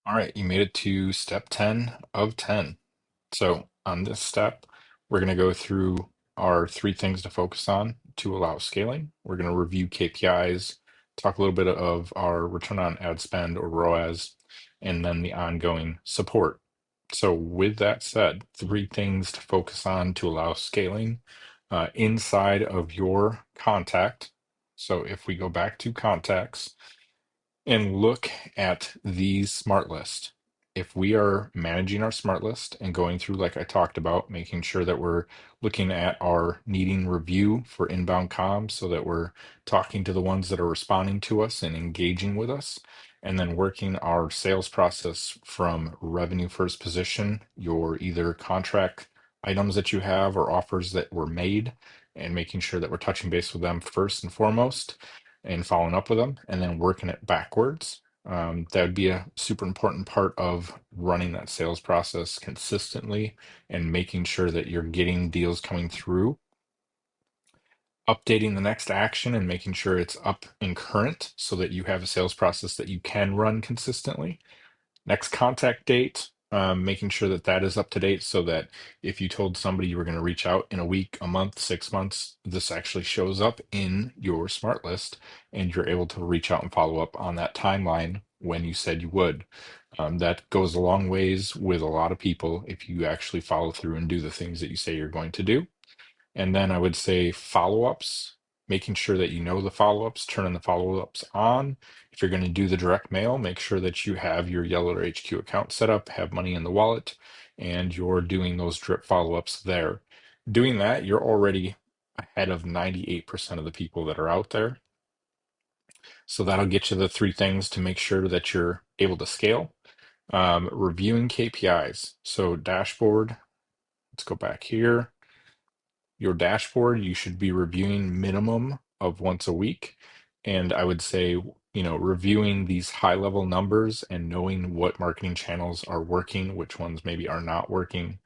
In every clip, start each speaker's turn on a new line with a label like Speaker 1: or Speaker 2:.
Speaker 1: All right, you made it to step 10 of 10. So, on this step, we're going to go through our three things to focus on to allow scaling. We're going to review KPIs, talk a little bit of our return on ad spend or ROAS, and then the ongoing support. So, with that said, three things to focus on to allow scaling inside of your contact. So, if we go back to contacts, and look at these smart list. If we are managing our smart list and going through, like I talked about, making sure that we're looking at our needing review for inbound comms so that we're talking to the ones that are responding to us and engaging with us, and then working our sales process from revenue first position, your either contract items that you have or offers that were made, and making sure that we're touching base with them first and foremost and following up with them and then working it backwards. That would be a super important part of running that sales process consistently and making sure that you're getting deals coming through, updating the next action and making sure it's up and current so that you have a sales process that you can run consistently. Next contact date, making sure that that is up to date so that if you told somebody you were going to reach out in a week, a month, 6 months, this actually shows up in your smart list and you're able to reach out and follow up on that timeline when you said you would. That goes a long ways with a lot of people if you actually follow through and do the things that you say you're going to do. And then I would say follow-ups, making sure that you know the follow-ups, turning the follow-ups on. If you're going to do the direct mail, make sure that you have your Yeller HQ account set up, have money in the wallet, and you're doing those drip follow-ups there. Doing that, you're already ahead of 98% of the people that are out there. So that'll get you the three things to make sure that you're able to scale. Reviewing KPIs. So dashboard, let's go back here. Your dashboard you should be reviewing minimum of once a week. And I would say, reviewing these high level numbers and knowing what marketing channels are working, which ones maybe are not working.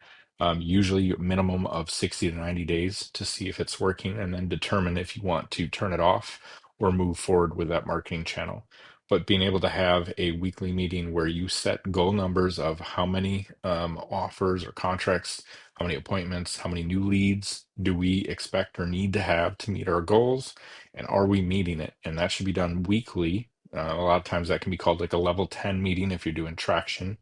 Speaker 1: Usually a minimum of 60 to 90 days to see if it's working and then determine if you want to turn it off or move forward with that marketing channel. But being able to have a weekly meeting where you set goal numbers of how many offers or contracts, how many appointments, how many new leads do we expect or need to have to meet our goals, and are we meeting it? And that should be done weekly. A lot of times that can be called like a level 10 meeting if you're doing traction.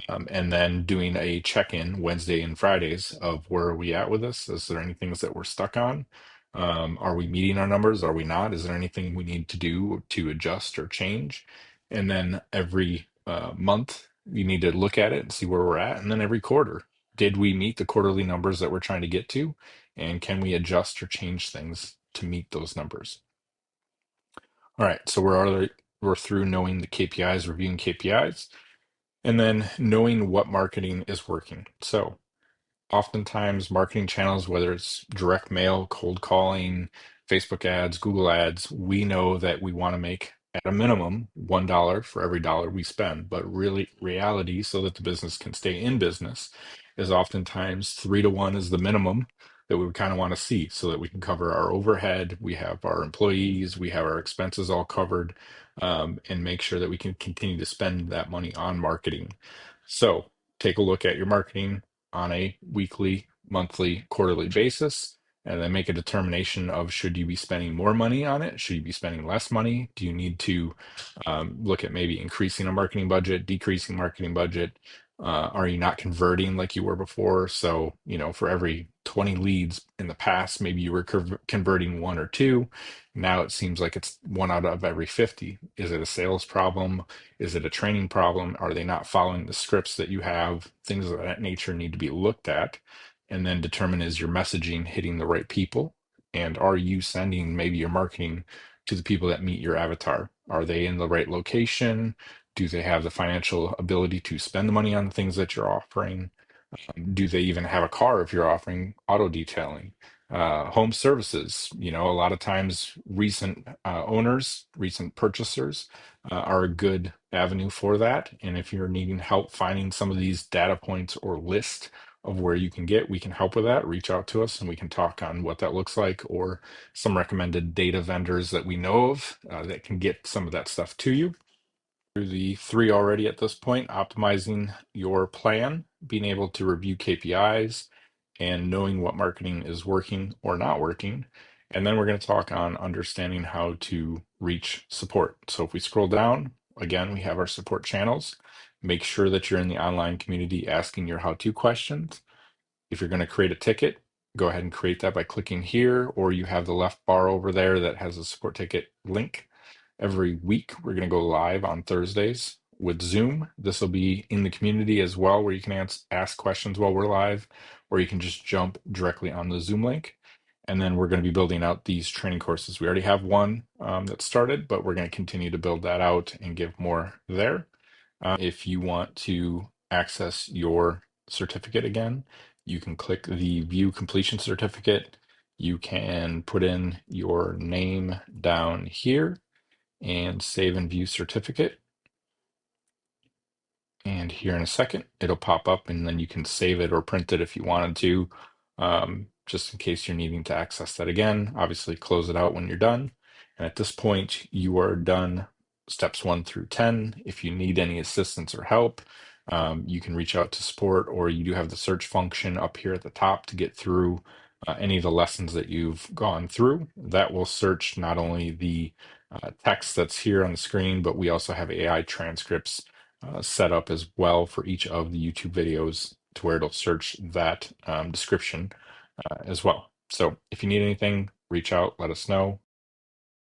Speaker 1: And then doing a check-in Wednesday and Fridays of where are we at with this? Is there any things that we're stuck on? Are we meeting our numbers? Are we not? Is there anything we need to do to adjust or change? And then every month, you need to look at it and see where we're at. And then every quarter, did we meet the quarterly numbers that we're trying to get to? And can we adjust or change things to meet those numbers? All right, so we're through knowing the KPIs, reviewing KPIs, and then knowing what marketing is working. So oftentimes marketing channels, whether it's direct mail, cold calling, Facebook ads, Google ads, we know that we want to make at a minimum $1 for every dollar we spend. But really, reality, so that the business can stay in business, is oftentimes 3 to 1 is the minimum that we would kind of want to see so that we can cover our overhead, we have our employees, we have our expenses all covered, and make sure that we can continue to spend that money on marketing. So take a look at your marketing on a weekly, monthly, quarterly basis, and then make a determination of should you be spending more money on it? Should you be spending less money? Do you need to look at maybe increasing a marketing budget, decreasing marketing budget? Are you not converting like you were before? So, for every 20 leads in the past, maybe you were converting one or two. Now it seems like it's one out of every 50. Is it a sales problem? Is it a training problem? Are they not following the scripts that you have? Things of that nature need to be looked at and then determine, is your messaging hitting the right people? And are you sending maybe your marketing to the people that meet your avatar? Are they in the right location? Do they have the financial ability to spend the money on the things that you're offering? Do they even have a car if you're offering auto detailing? Home services, a lot of times recent owners, recent purchasers are a good avenue for that. And if you're needing help finding some of these data points or list of where you can get, we can help with that. Reach out to us and we can talk on what that looks like or some recommended data vendors that we know of that can get some of that stuff to you. through the three already at this point: optimizing your plan, being able to review KPIs, and knowing what marketing is working or not working. And then we're going to talk on understanding how to reach support. So if we scroll down, again, we have our support channels. Make sure that you're in the online community asking your how-to questions. If you're going to create a ticket, go ahead and create that by clicking here, or you have the left bar over there that has a support ticket link. Every week, we're going to go live on Thursdays with Zoom. This will be in the community as well, where you can ask questions while we're live, or you can just jump directly on the Zoom link. And then we're going to be building out these training courses. We already have one that started, but we're going to continue to build that out and give more there. If you want to access your certificate again, you can click the View Completion Certificate. You can put in your name down here and save and view certificate. And here in a second, it'll pop up and then you can save it or print it if you wanted to, just in case you're needing to access that again. Obviously, close it out when you're done. And at this point, you are done steps 1 through 10. If you need any assistance or help, you can reach out to support, or you do have the search function up here at the top to get through any of the lessons that you've gone through. That will search not only the text that's here on the screen, but we also have AI transcripts set up as well for each of the YouTube videos to where it'll search that description as well. So if you need anything, reach out, let us know.